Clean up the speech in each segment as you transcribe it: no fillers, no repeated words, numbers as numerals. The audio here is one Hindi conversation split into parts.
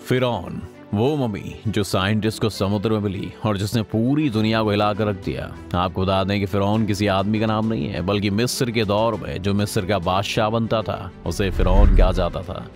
फिरौन, वो मम्मी जो साइंटिस्ट को समुद्र में मिली और जिसने पूरी दुनिया को हिला कर रख दिया। आपको बता दें कि फिरौन किसी आदमी का नाम नहीं है, बल्कि मिस्र के दौर में जो मिस्र का बादशाह बनता था उसे फिरौन कहा जाता था।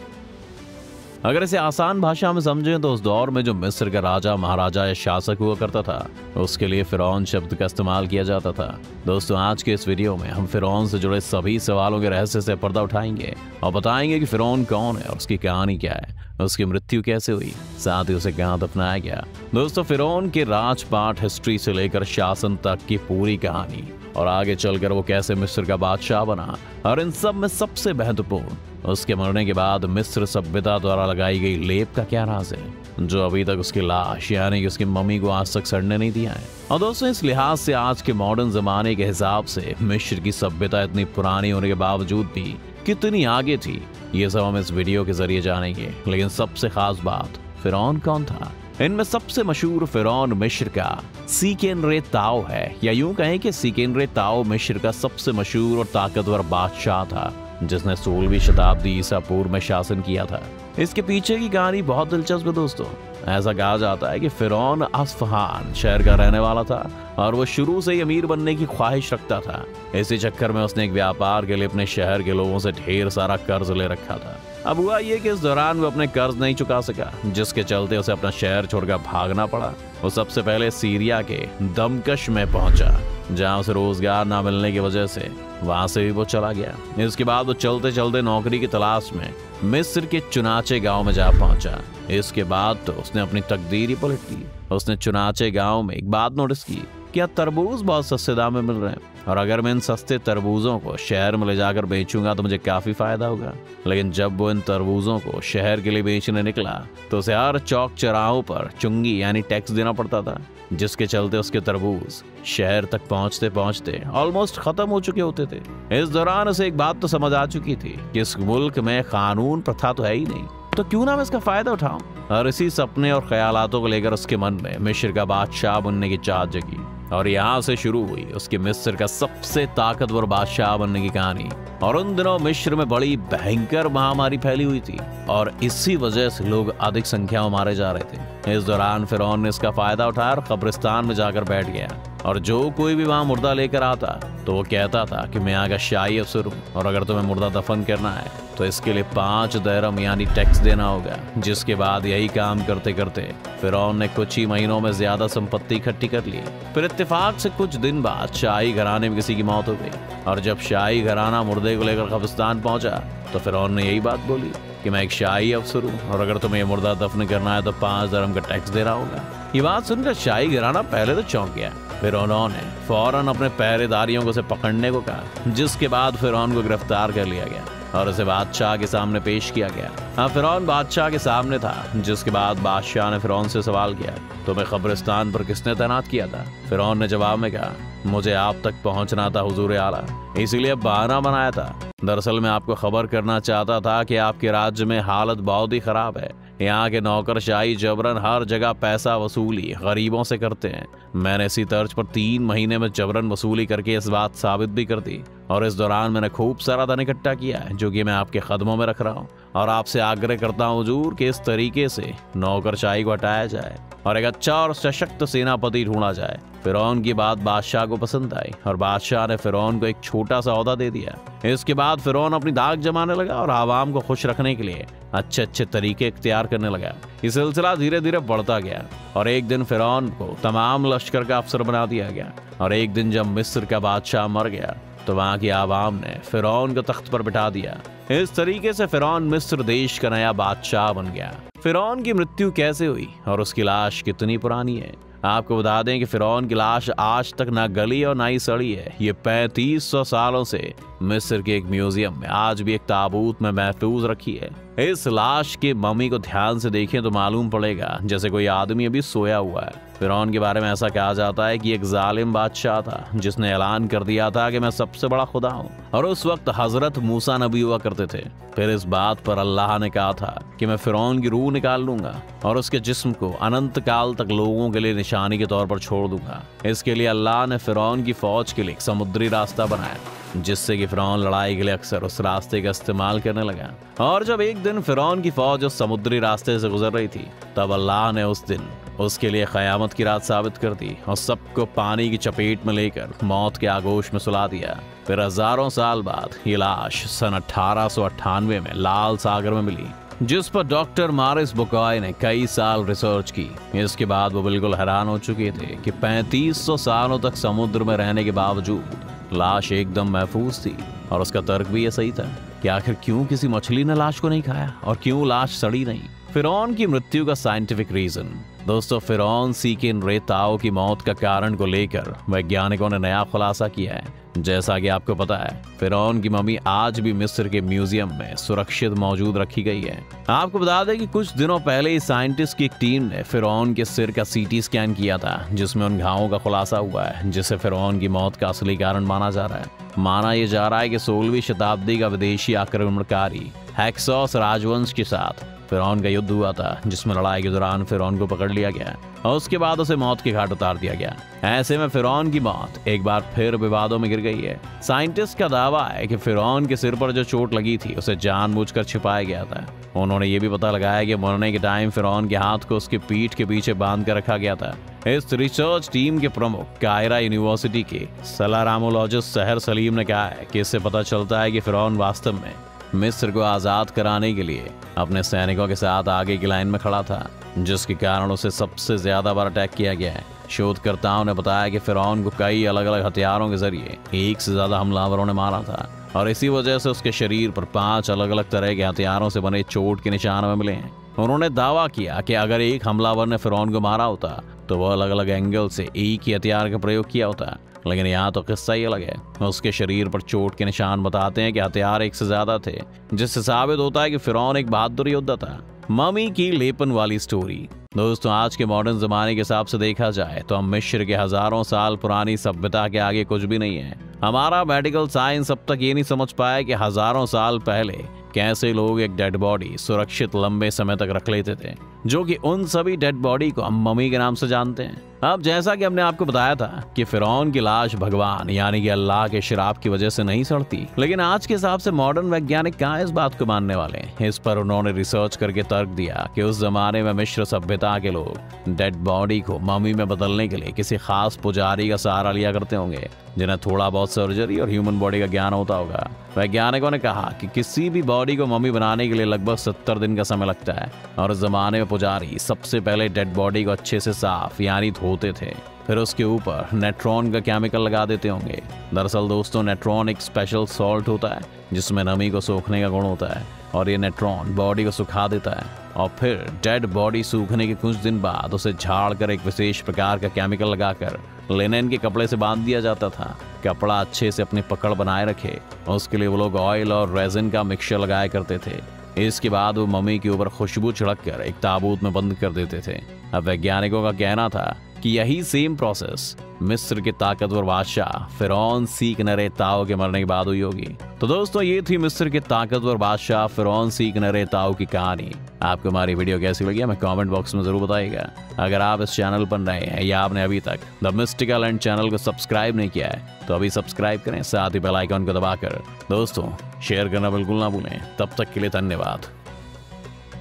अगर इसे आसान भाषा में समझें तो उस दौर में जो मिस्र का राजा, महाराजा या शासक हुआ करता था उसके लिए फिरौन शब्द का इस्तेमाल किया जाता था। दोस्तों, आज के इस वीडियो में हम फिरौन से जुड़े सभी सवालों के रहस्य से पर्दा उठाएंगे और बताएंगे कि फिरौन कौन है और उसकी कहानी क्या है, उसकी मृत्यु कैसे हुई, साथ ही उसे कहां दफनाया गया। दोस्तों, फिरौन के राजपाट, हिस्ट्री से लेकर शासन तक की पूरी कहानी और आगे चलकर वो कैसे मिस्र का बादशाह बना, और इन सब में सबसे महत्वपूर्ण उसके मरने के बाद मिस्र सभ्यता द्वारा लगाई गई लेप का क्या राज है जो अभी तक उसकी लाश यानी कि उसकी मम्मी को आज तक सड़ने नहीं दिया है। और दोस्तों, इस लिहाज से आज के मॉडर्न जमाने के हिसाब से मिस्र की सभ्यता इतनी पुरानी होने के बावजूद भी कितनी आगे थी, ये सब हम इस वीडियो के जरिए जानेंगे। लेकिन सबसे खास बात, फिरौन कौन था? इनमें सबसे मशहूर फिरौन मिस्र का सीकेनरेताओ है, या यूं कहें कि सीकेनरेताओ मिस्र का सबसे मशहूर और ताकतवर बादशाह था जिसने 16वीं शताब्दी ईसा पूर्व में शासन किया था। इसके पीछे की कहानी बहुत दिलचस्प है दोस्तों। ऐसा कहा जाता है कि फिरौन अस्फहान शहर का रहने वाला था और वो शुरू से ही अमीर बनने की ख्वाहिश रखता था। इसी चक्कर में उसने एक व्यापार के लिए अपने शहर के लोगों से ढेर सारा कर्ज ले रखा था। अब हुआ ये कि इस दौरान वो अपने कर्ज नहीं चुका सका, जिसके चलते उसे अपना शहर छोड़कर भागना पड़ा। वो सबसे पहले सीरिया के दमकश में पहुंचा, जहां उसे रोजगार ना मिलने की वजह से वहां से भी वो चला गया। इसके बाद वो चलते चलते नौकरी की तलाश में मिस्र के चुनाचे गांव में जा पहुंचा। इसके बाद तो उसने अपनी तकदीर ही पलट दी। उसने चुनाचे गांव में एक बात नोटिस की, क्या तरबूज बहुत सस्ते दाम में मिल रहे हैं और अगर मैं इन सस्ते तरबूजों को शहर में ले जाकर बेचूंगा तो मुझे काफी फायदा होगा। लेकिन जब वो इन तरबूजों को शहर के लिए बेचने निकला तो उसे हर चौक चौराहों पर चुंगी यानी टैक्स देना पड़ता था, जिसके चलते उसके तरबूज शहर तक पहुंचते पहुंचते ऑलमोस्ट खत्म हो चुके होते थे। इस दौरान उसे एक बात तो समझ आ चुकी थी कि इस मुल्क में कानून प्रथा तो है ही नहीं, तो क्यों ना मैं इसका फायदा उठाऊं। और इसी सपने और ख्यालातों को लेकर उसके मन में मिस्र का बादशाह बनने की चाहत जगी और यहाँ से शुरू हुई उसके मिस्र का सबसे ताकतवर बादशाह बनने की कहानी। और उन दिनों मिस्र में बड़ी भयंकर महामारी फैली हुई थी और इसी वजह से लोग अधिक संख्या में मारे जा रहे थे। इस दौरान फिरौन ने इसका फायदा उठाया और कब्रिस्तान में जाकर बैठ गया और जो कोई भी वहां मुर्दा लेकर आता तो वो कहता था कि मैं यहाँ का शाही अफसर हूँ और अगर तुम्हें मुर्दा दफन करना है तो इसके लिए 5 दरहम यानी टैक्स देना होगा। जिसके बाद यही काम करते करते फिरौन ने कुछ ही महीनों में ज्यादा संपत्ति इकट्ठी कर ली। फिर इत्तेफाक से कुछ दिन बाद शाही घराने में किसी की मौत हो गई और जब शाही घराना मुर्दे को लेकर कब्रिस्तान पहुंचा तो फिरौन ने यही बात बोली कि मैं एक शाही अफसर हूँ और अगर तुम्हें ये मुर्दा दफन करना है तो 5 दरहम का टैक्स देना होगा। ये बात सुनकर शाही घराना पहले तो चौंक गया, फिर उन्होंने फौरन अपने पहरेदारियों को उसे पकड़ने को कहा, जिसके बाद फिरौन को गिरफ्तार कर लिया गया और उसे बादशाह के सामने पेश किया गया। हाँ, फिरौन बादशाह के सामने था, जिसके बाद बादशाह ने फिरौन से सवाल किया, तुम्हें कब्रिस्तान पर किसने तैनात किया था? फिरौन ने जवाब में कहा, मुझे आप तक पहुंचना था हुजूर आला, इसीलिए बहाना बनाया था। दरअसल मैं आपको खबर करना चाहता था कि आपके राज्य में हालत बहुत ही खराब है। यहाँ के नौकरशाही जबरन हर जगह पैसा वसूली गरीबों से करते हैं। मैंने इसी तर्ज पर 3 महीने में जबरन वसूली करके इस बात साबित भी कर दी और इस दौरान मैंने खूब सारा धन इकट्ठा किया है जो कि मैं आपके कदमों में रख रहा हूँ और आपसे आग्रह करता हूँ हुजूर कि इस तरीके से नौकरशाही को हटाया जाए और एक अच्छा और सशक्त सेनापति ढूंढा जाए। फिरौन की बात बादशाह को पसंद आई और बादशाह ने फिरौन को एक छोटा सा ओहदा दे दिया। इसके बाद फिरौन अपनी दाग जमाने लगा और आवाम को खुश रखने के लिए अच्छे अच्छे तरीके इख्तियार करने लगा। ये सिलसिला धीरे धीरे बढ़ता गया और एक दिन फिरौन को तमाम लश्कर का अफसर बना दिया गया और एक दिन जब मिस्र का बादशाह मर गया तो वहां की आवाम ने फिरौन को तख्त पर बिठा दिया। इस तरीके से फिरौन मिस्र देश का नया बादशाह बन गया। फिरौन की मृत्यु कैसे हुई और उसकी लाश कितनी पुरानी है? आपको बता दें कि फिरौन की लाश आज तक ना गली और ना ही सड़ी है। ये 3500 सालों से मिस्र के एक म्यूजियम में आज भी एक ताबूत में महफूज रखी है। इस लाश के मम्मी को ध्यान से देखें तो मालूम पड़ेगा जैसे कोई आदमी अभी सोया हुआ है। फिरौन के बारे में ऐसा कहा जाता है कि एक जालिम बादशाह था जिसने ऐलान कर दिया था कि मैं सबसे बड़ा खुदा हूँ और उस वक्त हजरत मूसा नबी हुआ करते थे। फिर इस बात पर अल्लाह ने कहा था कि मैं फिरौन की रूह निकाल लूंगा और उसके जिस्म को अनंत काल तक लोगों के लिए निशानी के तौर पर छोड़ दूंगा। इसके लिए अल्लाह ने फिरौन की फौज के लिए एक समुद्री रास्ता बनाया जिससे कि फिरौन लड़ाई के लिए अक्सर उस रास्ते का इस्तेमाल करने लगा। और जब एक दिन फिरौन की फौज उस समुद्री रास्ते से गुजर रही थी, तब अल्लाह ने उस दिन उसके लिए क़यामत की रात साबित कर दी और सबको पानी की चपेट में लेकर मौत के आगोश में सुला दिया। फिर हजारों साल बाद ये लाश सन 1898 में लाल सागर में मिली, जिस पर डॉक्टर मारिस बुकॉय ने कई साल रिसर्च की। इसके बाद वो बिल्कुल हैरान हो चुके थे कि 3500 सालों तक समुद्र में रहने के बावजूद लाश एकदम महफूज थी। और उसका तर्क भी ये सही था कि आखिर क्यों किसी मछली ने लाश को नहीं खाया और क्यों लाश सड़ी नहीं। फिरौन की मृत्यु का साइंटिफिक रीजन। दोस्तों, फिरौन सी के इन रेताओं की मौत का कारण को लेकर वैज्ञानिकों ने नया खुलासा किया है। जैसा कि आपको पता है, फिरौन की मम्मी आज भी मिस्र के म्यूजियम में सुरक्षित मौजूद रखी गई है। आपको बता दें कि कुछ दिनों पहले ही साइंटिस्ट की एक टीम ने फिरौन के सिर का सीटी स्कैन किया था, जिसमें उन घावों का खुलासा हुआ है, जिसे फिरौन की मौत का असली कारण माना जा रहा है। माना यह जा रहा है कि 16वीं शताब्दी का विदेशी आक्रमणकारी हैक्सॉस राजवंश के साथ फिरौन का युद्ध हुआ था, जिसमें लड़ाई के दौरान फिरौन को पकड़ लिया गया और उसके बाद उसे मौत के घाट उतार दिया गया। ऐसे में फिरौन की मौत एक बार फिर विवादों में गिर गई है। साइंटिस्ट का दावा है कि फिरौन के सिर पर जो चोट लगी थी उसे जानबूझकर छिपाया गया था। उन्होंने ये भी पता लगाया कि मरने के टाइम फिरौन के हाथ को उसकी पीठ के पीछे बांध कर रखा गया था। इस रिसर्च टीम के प्रमुख कायरा यूनिवर्सिटी के सलारामोलॉजिस्ट सहर सलीम ने कहा है कि इससे पता चलता है कि फिरौन वास्तव में मिस्र को आजाद कराने के लिए अपने सैनिकों के साथ आगे की लाइन में खड़ा था, जिसके कारण उसे सबसे ज्यादा बार अटैक किया गया है। शोधकर्ताओं ने बताया कि फिरौन को कई अलग अलग हथियारों के जरिए एक से ज्यादा हमलावरों ने मारा था और इसी वजह से उसके शरीर पर 5 अलग अलग तरह के हथियारों से बने चोट के निशान में मिले हैं। उन्होंने दावा किया कि अगर एक हमलावर ने फिरौन को मारा होता तो वह अलग अलग एंगल से एक ही हथियार का प्रयोग किया होता, लेकिन यहाँ तो किस्सा ही अलग है। उसके शरीर पर चोट के निशान बताते हैं कि हथियार एक से ज्यादा थे, जिससे साबित होता है कि फिरौन एक बहादुर योद्धा था। मम्मी की लेपन वाली स्टोरी। दोस्तों, आज के मॉडर्न जमाने के हिसाब से देखा जाए तो हम मिस्र के हजारों साल पुरानी सभ्यता के आगे कुछ भी नहीं है। हमारा मेडिकल साइंस अब तक ये नहीं समझ पाया कि हजारों साल पहले कैसे लोग एक डेड बॉडी सुरक्षित लंबे समय तक रख लेते थे, जो कि उन सभी डेड बॉडी को हम मम्मी के नाम से जानते हैं। अब जैसा कि हमने आपको बताया था कि फिरौन की लाश भगवान यानी कि अल्लाह के श्राप की वजह से नहीं सड़ती, लेकिन आज के हिसाब से मॉडर्न वैज्ञानिक कहाँ इस बात को मानने वाले हैं। इस पर उन्होंने रिसर्च करके तर्क दिया कि उस जमाने में मिस्र सभ्यता के लोग डेड बॉडी को मम्मी में बदलने के लिए किसी खास पुजारी का सहारा लिया करते होंगे, जिन्हें थोड़ा बहुत सर्जरी और ह्यूमन बॉडी का ज्ञान होता होगा। वैज्ञानिकों ने कहा कि किसी भी बॉडी को मम्मी बनाने के लिए लगभग 70 दिन का समय लगता है और उस जमाने में पुजारी सबसे पहले डेड बॉडी को अच्छे से साफ यानी धोते थे, फिर उसके ऊपर नेट्रॉन का केमिकल लगा देते होंगे। दरअसल दोस्तों, नेट्रॉन एक स्पेशल सॉल्ट होता है जिसमें नमी को सोखने का गुण होता है और ये नेट्रॉन बॉडी को सुखा देता है और फिर डेड बॉडी सूखने के कुछ दिन बाद उसे झाड़ कर एक विशेष प्रकार का केमिकल लगाकर लिनेन के कपड़े से बांध दिया जाता था। कपड़ा अच्छे से अपनी पकड़ बनाए रखे, उसके लिए वो लोग ऑयल और रेजिन का मिक्सचर लगाया करते थे। इसके बाद वो मम्मी के ऊपर खुशबू छिड़क कर एक ताबूत में बंद कर देते थे। अब वैज्ञानिकों का कहना था कि यही सेम प्रोसेस मिस्र के ताकतवर बादशाह फिरौन सीक नरे ताओ के मरने के बाद हुई होगी। तो दोस्तों, ये थी मिस्र के ताकतवर बादशाह फिरौन सीक नरे ताओ की कहानी। आपको हमारी वीडियो कैसी लगी हमें कमेंट बॉक्स में जरूर बताइएगा। अगर आप इस चैनल पर नए हैं या आपने अभी तक द मिस्टिकल एंड चैनल को सब्सक्राइब नहीं किया है तो अभी सब्सक्राइब करें, साथ ही बेल आइकन को दबाकर दोस्तों शेयर करना बिल्कुल ना भूलें। तब तक के लिए धन्यवाद।